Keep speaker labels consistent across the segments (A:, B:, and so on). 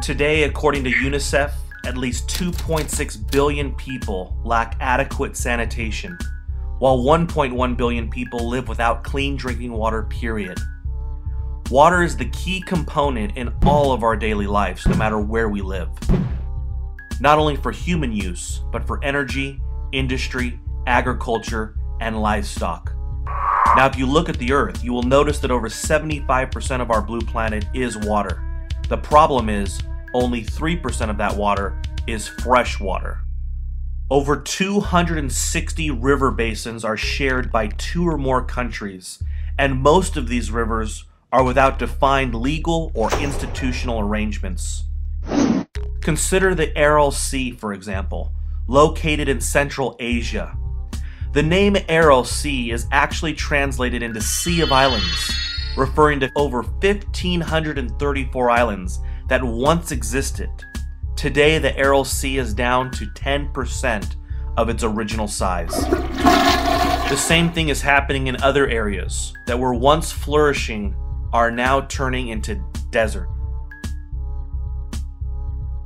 A: Today, according to UNICEF, at least 2.6 billion people lack adequate sanitation, while 1.1 billion people live without clean drinking water, period. Water is the key component in all of our daily lives, no matter where we live. Not only for human use, but for energy, industry, agriculture, and livestock. Now, if you look at the Earth, you will notice that over 75% of our blue planet is water. The problem is, only 3% of that water is fresh water. Over 260 river basins are shared by 2 or more countries, and most of these rivers are without defined legal or institutional arrangements. Consider the Aral Sea, for example, located in Central Asia. The name Aral Sea is actually translated into Sea of Islands, referring to over 1,534 islands that once existed. Today, the Aral Sea is down to 10% of its original size. The same thing is happening in other areas that were once flourishing are now turning into desert.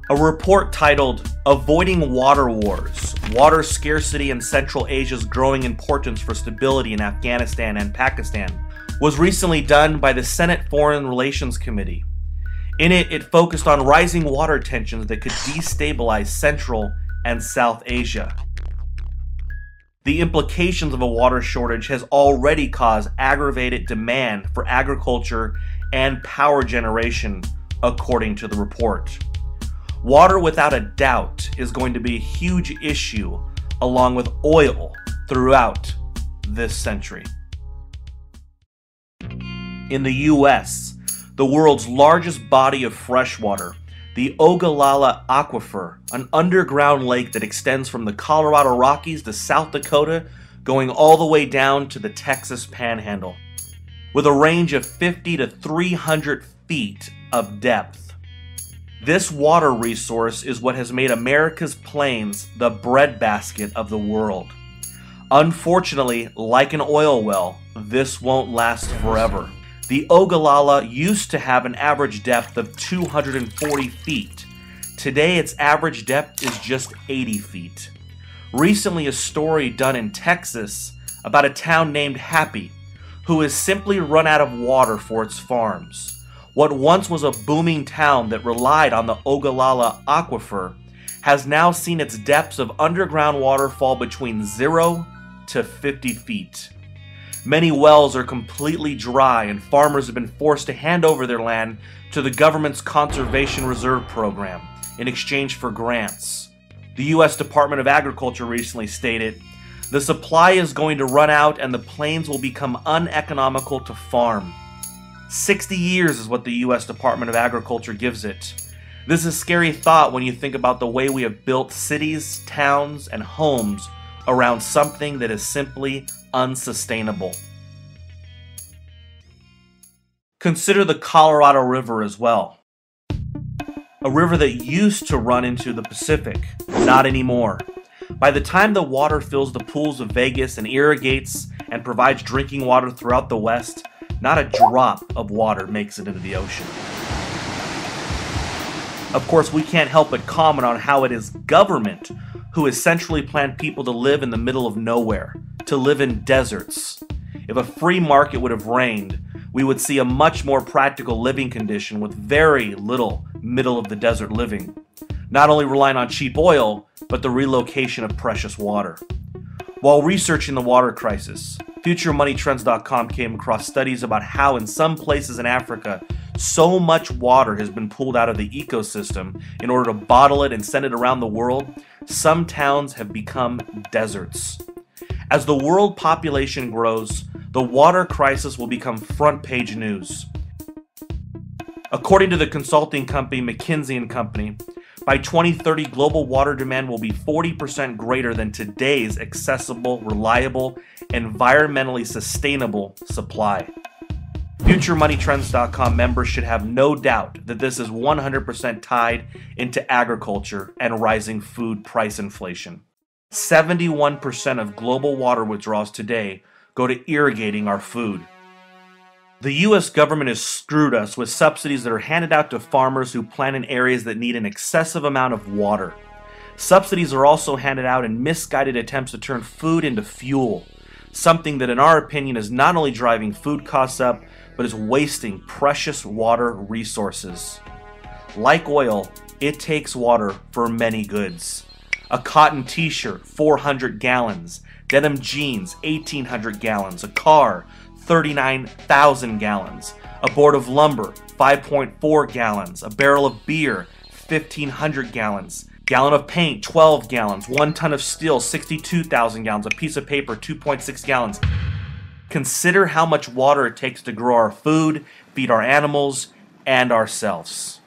A: A report titled "Avoiding Water Wars: Water Scarcity and Central Asia's Growing Importance for Stability in Afghanistan and Pakistan" was recently done by the Senate Foreign Relations Committee. In it, it focused on rising water tensions that could destabilize Central and South Asia. The implications of a water shortage has already caused aggravated demand for agriculture and power generation, according to the report. Water, without a doubt, is going to be a huge issue, along with oil, throughout this century. In the US, the world's largest body of fresh water, the Ogallala Aquifer, an underground lake that extends from the Colorado Rockies to South Dakota, going all the way down to the Texas Panhandle, with a range of 50 to 300 feet of depth. This water resource is what has made America's plains the breadbasket of the world. Unfortunately, like an oil well, this won't last forever. The Ogallala used to have an average depth of 240 feet. Today, its average depth is just 80 feet. Recently, a story done in Texas about a town named Happy, who has simply run out of water for its farms. What once was a booming town that relied on the Ogallala Aquifer has now seen its depths of underground water fall between 0 to 50 feet. Many wells are completely dry, and farmers have been forced to hand over their land to the government's Conservation Reserve Program in exchange for grants. The U.S. Department of Agriculture recently stated, "The supply is going to run out and the plains will become uneconomical to farm." 60 years is what the U.S. Department of Agriculture gives it. This is a scary thought when you think about the way we have built cities, towns, and homes around something that is simply unsustainable. Consider the Colorado River as well. A river that used to run into the Pacific, not anymore. By the time the water fills the pools of Vegas and irrigates and provides drinking water throughout the West, not a drop of water makes it into the ocean. Of course, we can't help but comment on how it is government who essentially planned people to live in the middle of nowhere, to live in deserts. If a free market would have reigned, we would see a much more practical living condition with very little middle-of-the-desert living, not only relying on cheap oil, but the relocation of precious water. While researching the water crisis, FutureMoneyTrends.com came across studies about how in some places in Africa, so much water has been pulled out of the ecosystem in order to bottle it and send it around the world, some towns have become deserts. As the world population grows, the water crisis will become front-page news. According to the consulting company McKinsey & Company, by 2030, global water demand will be 40% greater than today's accessible, reliable, environmentally sustainable supply. FutureMoneyTrends.com members should have no doubt that this is 100% tied into agriculture and rising food price inflation. 71% of global water withdrawals today go to irrigating our food. The US government has screwed us with subsidies that are handed out to farmers who plant in areas that need an excessive amount of water. Subsidies are also handed out in misguided attempts to turn food into fuel, something that in our opinion is not only driving food costs up, but is wasting precious water resources. Like oil, it takes water for many goods. A cotton t-shirt, 400 gallons. Denim jeans, 1,800 gallons. A car, 39,000 gallons. A board of lumber, 5.4 gallons. A barrel of beer, 1,500 gallons. Gallon of paint, 12 gallons. 1 ton of steel, 62,000 gallons. A piece of paper, 2.6 gallons. Consider how much water it takes to grow our food, feed our animals, and ourselves.